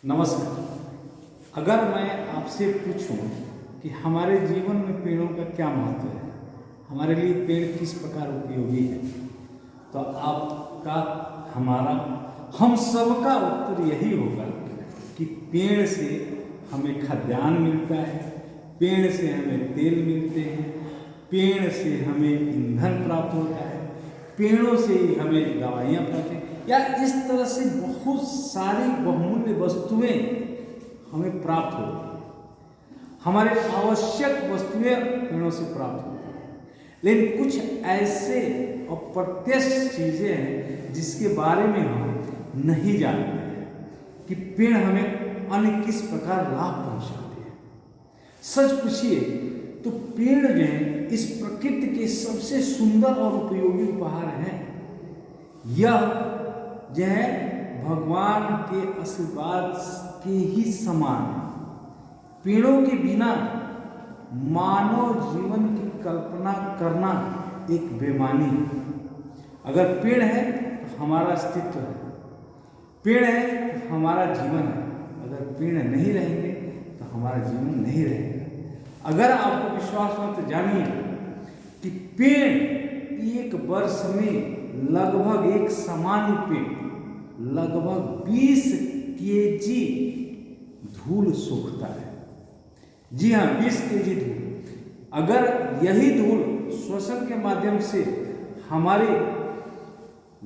नमस्कार। अगर मैं आपसे पूछूं कि हमारे जीवन में पेड़ों का क्या महत्व है, हमारे लिए पेड़ किस प्रकार उपयोगी है, तो आपका, हमारा, हम सबका उत्तर यही होगा कि पेड़ से हमें खाद्यान्न मिलता है, पेड़ से हमें तेल मिलते हैं, पेड़ से हमें ईंधन प्राप्त होता है, पेड़ों से ही हमें दवाइयाँ प्राप्त हैं, या इस तरह से बहुत सारी बहुमूल्य वस्तुएं हमें प्राप्त होती हैं। हमारे आवश्यक वस्तुएं पेड़ों से प्राप्त होती हैं। लेकिन कुछ ऐसे अप्रत्यक्ष चीज़ें हैं जिसके बारे में हम नहीं जानते हैं कि पेड़ हमें अन्य किस प्रकार लाभ पहुँचाते हैं। सच पूछिए तो पेड़ जो है इस प्रकृति के सबसे सुंदर और उपयोगी उपहार हैं। यह जो है भगवान के आशीर्वाद के ही समान है। पेड़ों के बिना मानव जीवन की कल्पना करना एक बेईमानी है। अगर पेड़ है तो हमारा अस्तित्व है, पेड़ है तो हमारा जीवन है। अगर पेड़ नहीं रहेंगे तो हमारा जीवन नहीं रहेगा। अगर आपको विश्वास हो तो जानिए कि पेड़ एक वर्ष में लगभग, एक सामान्य पेड़ लगभग 20 केजी धूल सोखता है। जी हाँ, 20 केजी धूल। अगर यही धूल श्वसन के माध्यम से हमारे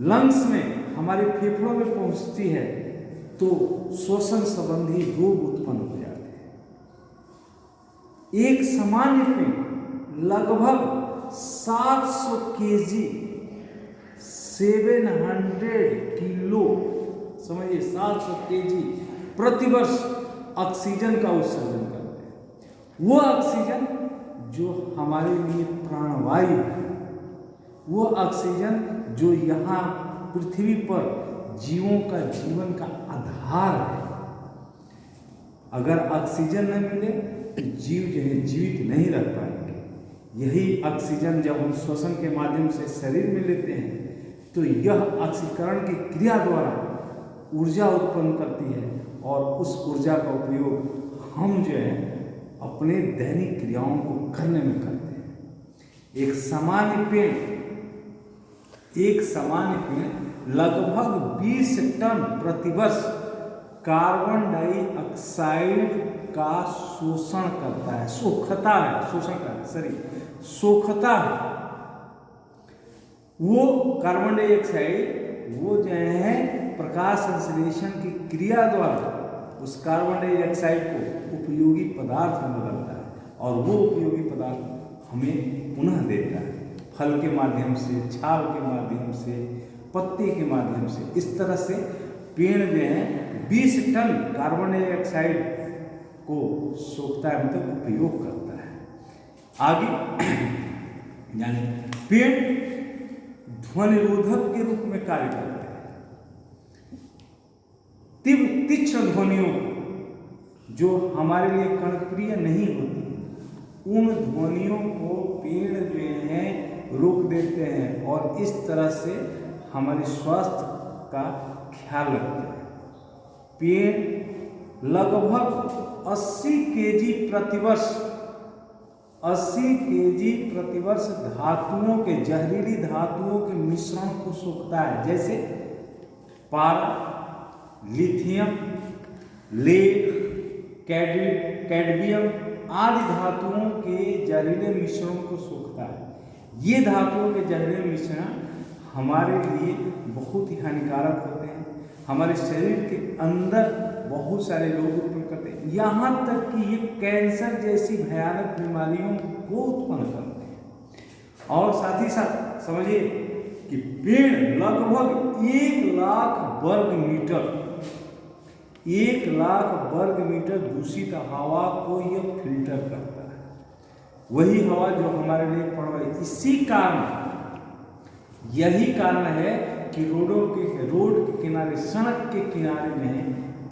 लंग्स में, हमारे फेफड़ों में पहुंचती है तो श्वसन संबंधी रोग उत्पन्न हो जाते हैं। एक सामान्य पेड़ लगभग 700 केजी, 700 किलो, समझिए 700 केजी प्रतिवर्ष ऑक्सीजन का उत्सर्जन करते हैं। वो ऑक्सीजन जो हमारे लिए प्राणवायु है, वो ऑक्सीजन जो यहाँ पृथ्वी पर जीवों का जीवन का आधार है। अगर ऑक्सीजन न मिले तो जीव जो है जीवित नहीं रह पाएंगे। यही ऑक्सीजन जब हम श्वसन के माध्यम से शरीर में लेते हैं तो यह ऑक्सीकरण की क्रिया द्वारा ऊर्जा उत्पन्न करती है और उस ऊर्जा का उपयोग हम जो है अपने दैनिक क्रियाओं को करने में करते हैं। एक सामान्य पेड़ लगभग 20 टन प्रतिवर्ष कार्बन डाइऑक्साइड का शोषण करता है, सोखता है। वो कार्बन डाइऑक्साइड वो जो है प्रकाश संश्लेषण की क्रिया द्वारा उस कार्बन डाइऑक्साइड को उपयोगी पदार्थ में बदलता है और वो उपयोगी पदार्थ हमें पुनः देता है, फल के माध्यम से, छाल के माध्यम से, पत्ते के माध्यम से। इस तरह से पेड़ जो है 20 टन कार्बन डाइऑक्साइड को सोखता है, मतलब उपयोग करता है। आगे यानी पेड़ ध्वनिरोधक के रूप में कार्य करते हैं। तीक्ष्ण ध्वनियों जो हमारे लिए कर्णप्रिय नहीं होती, उन ध्वनियों को पेड़ जो है रोक देते हैं और इस तरह से हमारे स्वास्थ्य का ख्याल रखते हैं। पेड़ लगभग 80 केजी प्रतिवर्ष धातुओं के, जहरीली धातुओं के मिश्रण को सोखता है, जैसे पारा, लिथियम, लेड, कैडमियम आदि धातुओं के जहरीले मिश्रणों को सोखता है। ये धातुओं के जहरीले मिश्रण हमारे लिए बहुत ही हानिकारक होते हैं। हमारे शरीर के अंदर बहुत सारे रोग उत्पन्न करते हैं, यहाँ तक कि ये कैंसर जैसी भयानक बीमारियों को उत्पन्न करते हैं। और साथ ही साथ समझिए कि पेड़ लगभग 1 लाख वर्ग मीटर दूषित हवा को यह फिल्टर करता है, वही हवा जो हमारे लिए पड़ रही है। यही कारण है कि रोड के किनारे, सड़क के किनारे में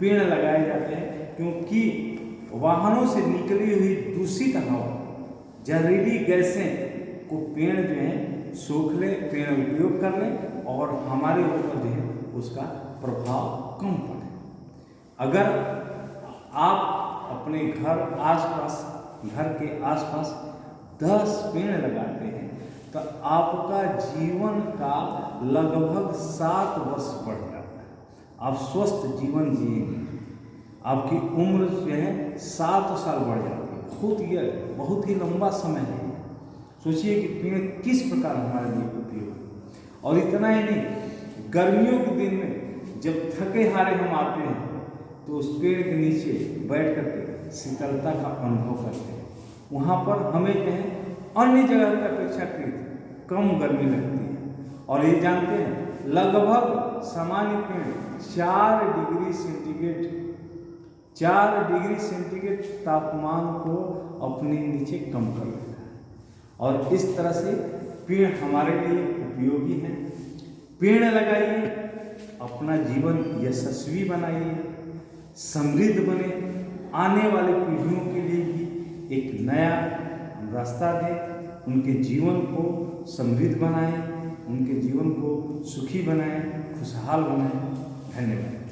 पेड़ लगाए जाते हैं, क्योंकि वाहनों से निकली हुई दूषित हवा, जहरीली गैसें को पेड़ जो है सोख ले, पेड़ उपयोग कर ले और हमारे ऊपर जो है उसका प्रभाव कम पड़े। अगर आप अपने घर के आसपास 10 पेड़ लगाते हैं तो आपका जीवन का लगभग 7 वर्ष बढ़ जाता है। आप स्वस्थ जीवन जिएंगे, आपकी उम्र जो है 7 साल बढ़ जाती है। बहुत ही लंबा समय है। सोचिए कि पेड़ किस प्रकार हमारे लिए उपयोगी है। और इतना ही नहीं, गर्मियों के दिन में जब थके हारे हम आते हैं तो उस पेड़ के नीचे बैठ करके शीतलता का अनुभव करते हैं। वहाँ पर हमें जो है अन्य जगह की अपेक्षाकृत कम गर्मी लगती है। और ये जानते हैं लगभग सामान्य पेड़ 4 डिग्री सेंटीग्रेड तापमान को अपने नीचे कम कर लेता है। और इस तरह से पेड़ हमारे लिए उपयोगी हैं। पेड़ लगाइए, अपना जीवन यशस्वी बनाइए, समृद्ध बने, आने वाले पीढ़ियों के लिए भी एक नया रास्ता दें, उनके जीवन को समृद्ध बनाएं, उनके जीवन को सुखी बनाएं, खुशहाल बनाएं। धन्यवाद।